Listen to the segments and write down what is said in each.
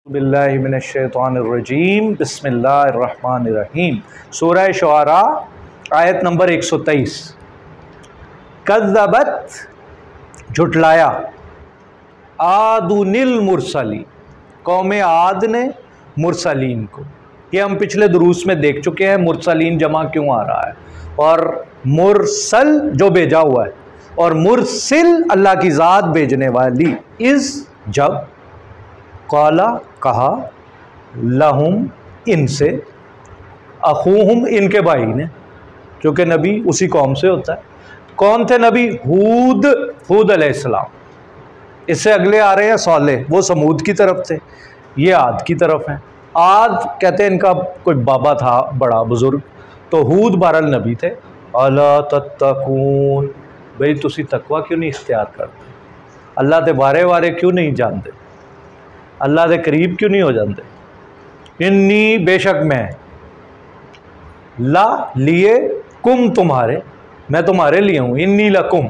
बिल्लाहि मिनश्शैतानिर्रजीम बिस्मिल्लाहिर्रहमानिर्रहीम। सूरह शुआरा आयत नंबर 123। कज़्ज़बत झुटलाया आदुनिल मुरसली, कौम आद ने मुरसलीन को। ये हम पिछले दुरूस में देख चुके हैं मुरसलीन जमा क्यों आ रहा है, और मुरसल जो भेजा हुआ है, और मुरसिल अल्लाह की ज़ात भेजने वाली। इस जब काला कहा लहुम इनसे, अखूहुम इनके भाई ने, क्योंकि नबी उसी कौम से होता है। कौन थे नबी? हूद अलैहिस्सलाम। इससे अगले आ रहे हैं सालेह, वो समूद की तरफ थे, ये आद की तरफ हैं। आद कहते हैं इनका कोई बाबा था बड़ा बुजुर्ग, तो हूद बहरल नबी थे। अला तत्तकून, भाई तुसी तकवा क्यों नहीं इख्तियार करते? अल्लाह के बारे बारे क्यों नहीं जानते? अल्लाह के करीब क्यों नहीं हो जाते? इन्नी बेशक मैं, ला लिए, कुम तुम्हारे, मैं तुम्हारे लिए हूँ। इन्नी लकुम,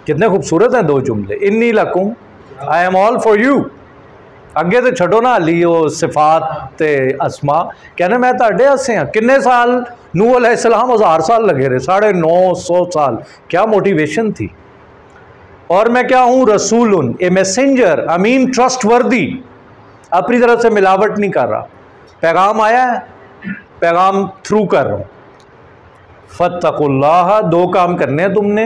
कितने खूबसूरत हैं दो जुमले। इन्नी लकुम, I am all for you. अगे तो छड़ो ना लियो सिफात असमा, कहने मैं ताड़े हसे हाँ। किन्ने साल नूह अलैहिस्सलाम 1000 साल लगे रहे, 950 साल। क्या मोटिवेशन थी। और मैं क्या हूँ? रसूलुन, ए मैसेंजर, अमीन, ट्रस्ट वर्दी। अपनी तरफ से मिलावट नहीं कर रहा, पैगाम आया है, पैगाम थ्रू कर रहा हूँ। फत्तकुल्लाह, दो काम करने हैं तुमने,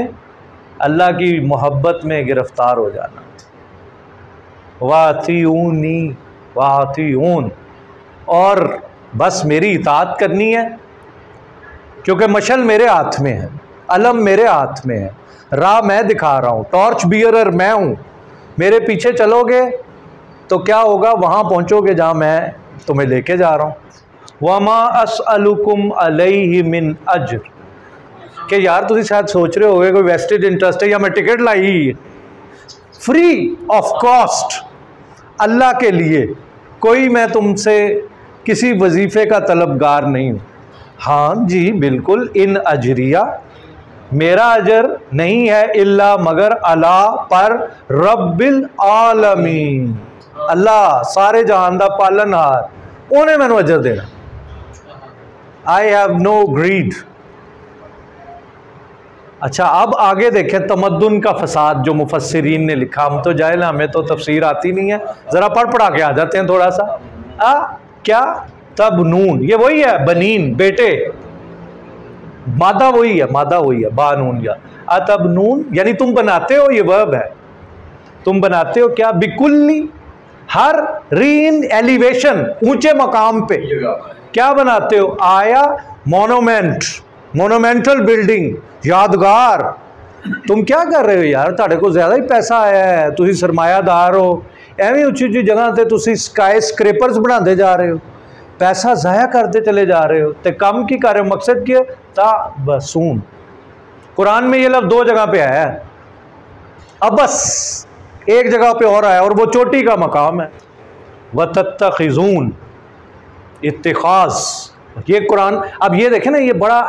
अल्लाह की मोहब्बत में गिरफ्तार हो जाना, वातिऊनी वातिऊन, और बस मेरी इताअत करनी है, क्योंकि मशल मेरे हाथ में है, अलम मेरे हाथ में है, राह मैं दिखा रहा हूँ, टॉर्च बियरर मैं हूँ। मेरे पीछे चलोगे तो क्या होगा? वहाँ पहुँचोगे जहाँ मैं तुम्हें लेके जा रहा हूँ। वमा असअलुकुम अलैहि मिन अज्र, कि यार तुम शायद सोच रहे होगे कोई वेस्टेड इंटरेस्ट है या मैं टिकट लाई ही। फ्री ऑफ कॉस्ट, अल्लाह के लिए कोई मैं तुमसे किसी वजीफ़े का तलबगार नहीं हूँ। हाँ जी बिल्कुल, इन अजरिया, मेरा अजर नहीं है, इल्ला मगर अला पर रब्बिल आलमीन, अल्लाह सारे जहान दा पालनहार, उन्हें मैंने अजर देना। I have no greed. अच्छा, अब आगे देखें तमद्दुन का फसाद जो मुफस्सिरीन ने लिखा। हम तो जाहिल, हमें तो तफसीर आती नहीं है, ज़रा पढ़ा के आ जाते हैं थोड़ा सा। क्या तबनून, ये वही है, बनीन बेटे, मादा वही है, मादा वही है, बानून या अतबनून, यानी तुम बनाते हो, ये वर्ब है। तुम बनाते हो क्या? बिकुल्ली, हर रीन, एलिवेशन, ऊंचे मकाम पे क्या बनाते हो? आया, मोनोमेंट, मोनोमेंटल बिल्डिंग, यादगार। तुम क्या कर रहे हो यार? ताड़े को ज्यादा ही पैसा आया है, तुसी सरमायादार हो, एवं उच्ची उच्ची जगह ते तुसी स्काई स्क्रेपर्स बनाते जा रहे हो, पैसा ज़ाया करते चले जा रहे हो, ते कम की कर रहे हो? मकसद क्या? ताबसून। कुरान में ये लफ्ज़ 2 जगह पे आया है, अब बस एक जगह पे और आया, और वो चोटी का मकाम है। वतत्तखिज़ून, इत्तिखाज़, ये कुरान। अब ये देखें ना, ये बड़ा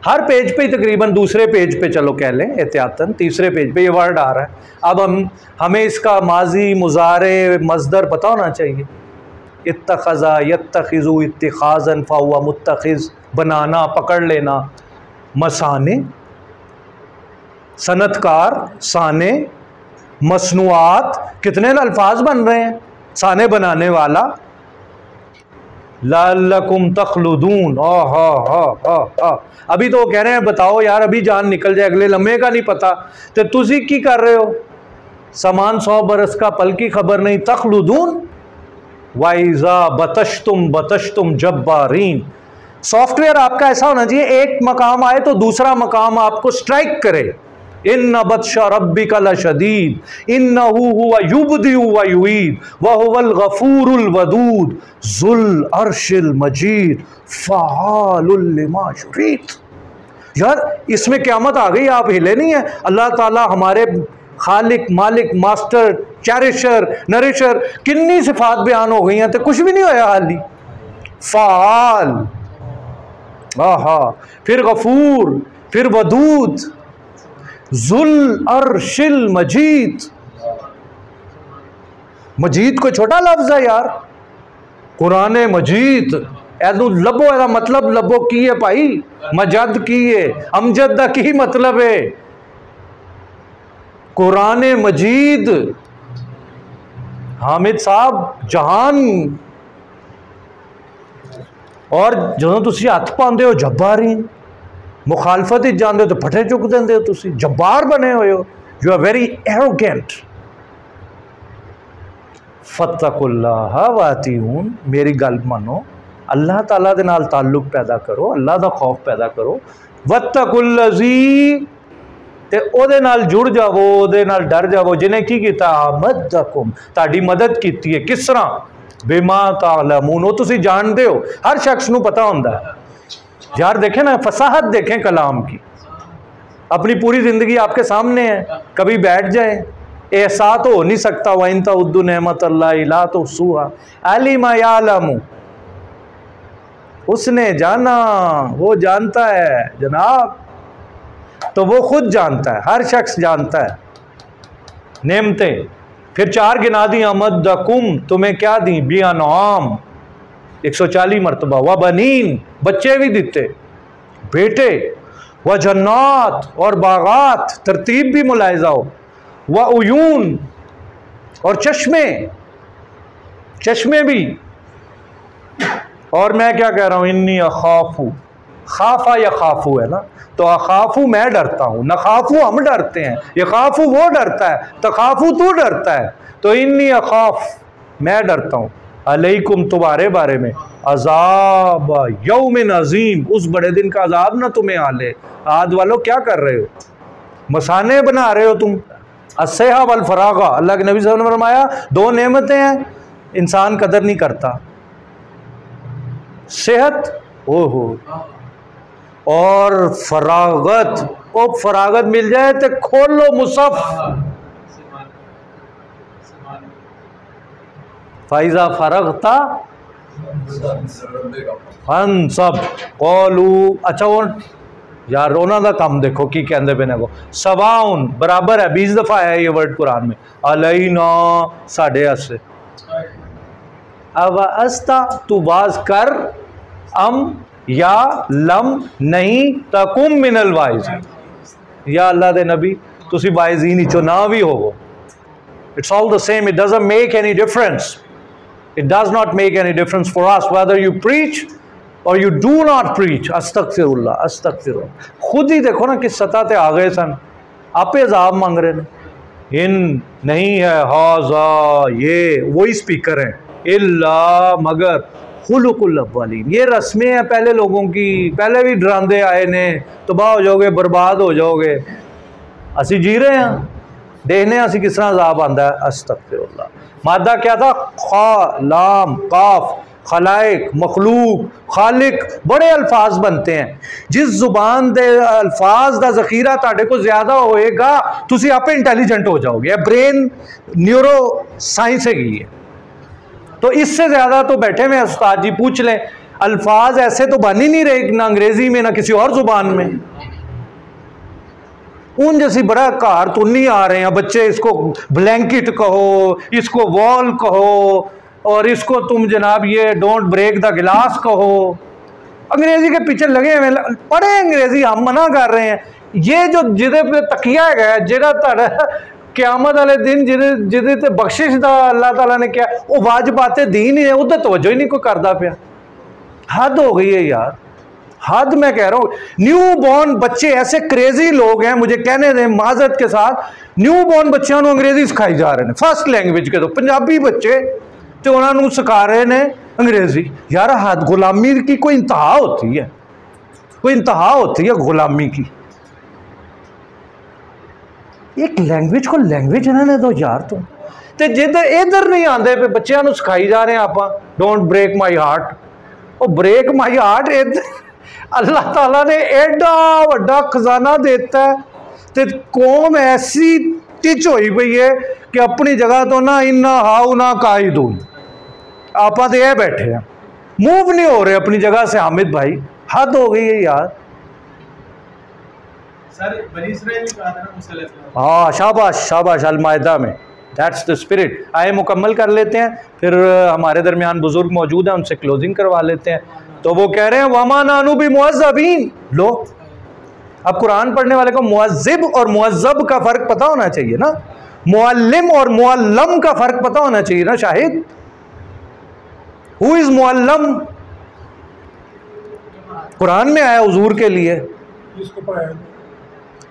हर पेज पे ही तकरीबन, दूसरे पेज पे चलो कह लें एहतियातन, तीसरे पेज पे ये वर्ड आ रहा है। अब हमें इसका माजी, मुज़ारे, मज़दर पता होना चाहिए। इत्तखज़ा यत्तखिज़ु इत्तिखाज़न फ़हुवा मुत्तखिज़, बनाना, पकड़ लेना। मसाने, सनतकार, साने, मसनुआत, कितने अल्फाज बन रहे हैं, साने बनाने वाला। लअल्लकुम तख़लुदून, अभी तो वो कह रहे हैं बताओ यार, अभी जान निकल जाए, अगले लम्हे का नहीं पता, तो तुसी की कर रहे हो? समान 100 बरस का, पल की खबर नहीं। तख़लुदून वाइज़ा बतश्तुम जब्बारीन। सॉफ्टवेयर आपका ऐसा होना चाहिए, एक मकाम आए तो दूसरा मकाम आपको स्ट्राइक करे। इन्ना बत्शा रब्बिका लशदीद इन्नहु हुवा युब्दिउ व युईद व हुवल गफूरुल वदूद ज़ुल अर्शिल मजीद फ़आलुल लिमा युरीद। यार इसमें क़यामत आ गई, आप हिले नहीं है। अल्लाह ताला हमारे खालिक, मालिक, मास्टर, चैरिशर, नरिशर, कितनी सिफात बयान हो गई हैं, तो कुछ भी नहीं होया हाल ही। फ़आल, फिर गफूर, फिर वदूद, ज़ुल अर्शिल मजीद। मजीद कोई छोटा लफ्ज है यार? कुरान मजीद एदू लबो, एदा मतलब लबो की है भाई, मजद की है, अमजद दा की मतलब है? कुरान मजीद हामिद साहब जहान, और जो तुसी हथ पाते हो जब्बारी, मुखालफत ही जानते हो तो फटे चुक देंगे हो, तुसी जब्बार बने हुए हो, यू आर वेरी एरोगेंट। फत्तकुल्लाह वातिऊन, मेरी गल मानो, अल्लाह ताला दे नाल ताल्लुक पैदा करो, अल्लाह दा खौफ पैदा करो। वत्तकुल्लज़ी, ते ओदे नाल जुड़ जावो, ओदे नाल डर जावो जिन्हें की कीता, मदकुम, ताड़ी मदद कीती है। किस तरह? बिमा तालमून, वो तुसी जानते हो, हर शख्स नू पता होंदा है यार। देखें ना, फसाहत देखें कलाम की, अपनी पूरी जिंदगी आपके सामने है, कभी बैठ जाए, एहसास तो हो नहीं सकता। वाइन तउद्दु नेमतल्लाहि ला तुहसूहा, अलिमा यालमु, उसने जाना, वो जानता है जनाब, तो वो खुद जानता है, हर शख्स जानता है नेमतें। फिर 4 गिना दी, अमदकुम, तुम्हें क्या दी, बिअनआम 140 मरतबा, व बनीन, बच्चे भी दिते, बेटे, व जन्नात, और बागात, तरतीब भी मुलाहिजा हो, व उयून, और चश्मे, चश्मे भी। और मैं क्या कह रहा हूँ, इन्नी अखाफू, खाफा या खाफू है ना, तो अखाफू मैं डरता हूँ, नखाफू हम डरते हैं, यखाफू वो डरता है, तखाफू तू डरता है, तो इन्नी अखाफ, मैं डरता हूँ, अलैकुम, तुम्हारे बारे में, अजाब यौमिन अजीम, उस बड़े दिन का अजाब ना तुम्हें आ ले। आद वालों क्या कर रहे हो, मसाने बना रहे हो तुम। अस्सेहा वल फरागा, अल्लाह के नबी सल्लल्लाहु अलैहि वसल्लम ने फरमाया 2 नेमतें हैं, इंसान कदर नहीं करता, सेहत ओहो और फरागत। ओ फरागत मिल जाए तो खोल लो मुसफ, फाइजा फरगता फंसब कौलू। अच्छा वो यार रोना का काम देखो की कहते पे ने को, सवाउन बराबर है, 20 दफा है ये वर्ड कुरान में, अलैना, साढ़े हसे। अब अस्ता, तू बाज कर, अम या लम नहीं, तकुम मिनल वाइज, या अल्लाह दे नबी तुसी वाइजीन चो ना भी हो, it's all the same, it doesn't make any difference, it does not make any difference for us whether you preach और यू डू नॉट प्रीच। अस्तगफिरुल्लाह, अस्तगफिरुल्लाह। खुद ही देखो ना किस सतह पे आ गए सन, आपे अजाब मांग रहे हैं। इन नहीं है हाजा, ये वही स्पीकर हैं, इल्ला मगर खुलुकुल अव्वलीन, ये रस्में हैं पहले लोगों की, पहले भी डरांदे आए ने, तबाह हो जाओगे, बर्बाद हो जाओगे। असी जी रहे हैं, देखने असी किस तरह अजाब आंदा है। अस्तगफिरुल्लाह। मादा क्या था, खा लाम काफ, खलाइक, मखलूक, खालिक, बड़े अल्फाज बनते हैं। जिस जुबान दे अल्फाज का जखीरा ताड़े को ज्यादा होएगा, तुसी आपे इंटेलिजेंट हो जाओगे। ब्रेन न्यूरो साइंस है ये, तो इससे ज्यादा तो बैठे हुए उस्ताद जी, पूछ लें, अल्फाज ऐसे तो बन ही नहीं रहे ना अंग्रेजी में ना किसी और जुबान में। उन जैसी बड़ा कार तो नहीं आ रहे हैं बच्चे, इसको ब्लैंकेट कहो, इसको वॉल कहो, और इसको तुम जनाब ये डोंट ब्रेक द गिलास कहो। अंग्रेजी के पीछे लगे हुए, पढ़े अंग्रेजी, हम मना कर रहे हैं। ये जो जिदे पे तकिया है, जेड़ा ताड़ा क्यामत वाले दिन जिदे ते बख्शिश दा अल्लाह ताला ने क्या, वो वाजबाते दीन ही है, उधर तवज्जो ही नहीं कोई करदा पिया। हद हो गई है यार, हद। मैं कह रहा हूँ, न्यू बॉर्न बच्चे ऐसे क्रेजी लोग हैं, मुझे कहने दें माजरत के साथ, न्यू बॉर्न बच्चों को अंग्रेजी सिखाई जा रहे हैं, फर्स्ट लैंग्वेज के तो पंजाबी बच्चे, तो उन्होंने सिखा रहे हैं अंग्रेजी। यार हद, गुलामी की कोई इंतहा होती है, कोई इंतहा होती है गुलामी की। एक लैंग्वेज को लैंग्वेज इन्होंने दो यार तुम, तो जिधर इधर नहीं आते पे बच्चों को सिखाई जा रहे हैं आप, डोंट ब्रेक माई हार्ट। और ब्रेक माई हार्ट इधर अल्लाह ताला ने एडा वड्डा खजाना देता है, तो कौम ऐसी टिच होई पई है कि अपनी जगह तो ना इन्ना हाउ ना कायदून, आप तो यह बैठे हैं, मूव नहीं हो रहे अपनी जगह से। हामिद भाई हद हो गई है यार। सर बनी इस्राइल ने कहा था ना मूसा अलैहिस्सलाम, हाँ शाबाश शाबाश, अल मायदा में दैट्स द स्पिरिट। आए मुकम्मल कर लेते हैं, फिर हमारे दरमियान बुजुर्ग मौजूद हैं, उनसे क्लोजिंग करवा लेते हैं। तो वो कह रहे हैं वमा नानू भी मुअज़्ज़बीन। लो, अब कुरान पढ़ने वाले को मुअज़्ज़िब और मुअज़्ज़ब का फ़र्क पता होना चाहिए ना, मुअल्लिम और मुअल्लम का फ़र्क पता होना चाहिए ना शाहिद। हु इज़ मुअल्लम? कुरान में आया हुजूर के लिए,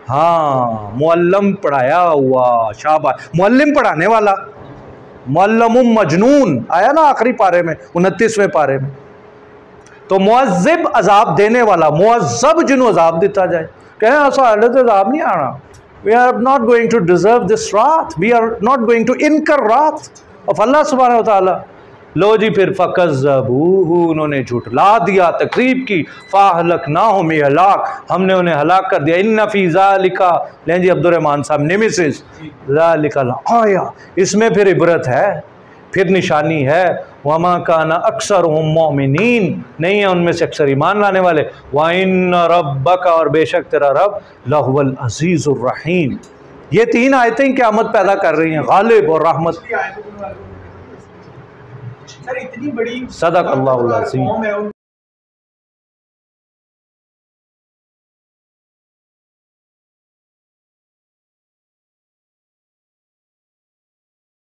हाँ, मुअल्लम पढ़ाया हुआ, शाबाश। मुअल्लिम पढ़ाने वाला, मुअल्लमुम मजनून आया ना आखिरी पारे में, 29वें पारे में। तो मुअज़्ज़िब अजाब देने वाला, मुअज़्ज़ब जिन्हों अजाब दिता जाए। कहें ऐसा हालत अजाब नहीं आना, we are not going to deserve this रात, we are not going to incur रात ऑफ अल्लाह सुब्हानहू व तआला। लो जी, फिर फ़कज़्ज़बूहु, उन्होंने झुठला दिया, तकरीब की, फ़अहलकनाहुम इहलाक, हमने उन्हें हलाक कर दिया। इन्ना फ़ी ज़ालिका, लें जी अब्दुर्रहमान साहब नेमिसिस, ज़ालिकल आया, इसमें फिर इबरत है, फिर निशानी है। वमा काना अक्सरुहुम मोमिनीन, नहीं है उनमें से अक्सर ईमान लाने वाले। व इन्ना रब्बका, और बेशक तेरा रब, लहुवल अज़ीज़ुर रहीम। ये 3 आयतें क़यामत पैदा कर रही हैं, गालिब और रहमत। सर इतनी बड़ी सदक़ल्लाहुल अज़ीम।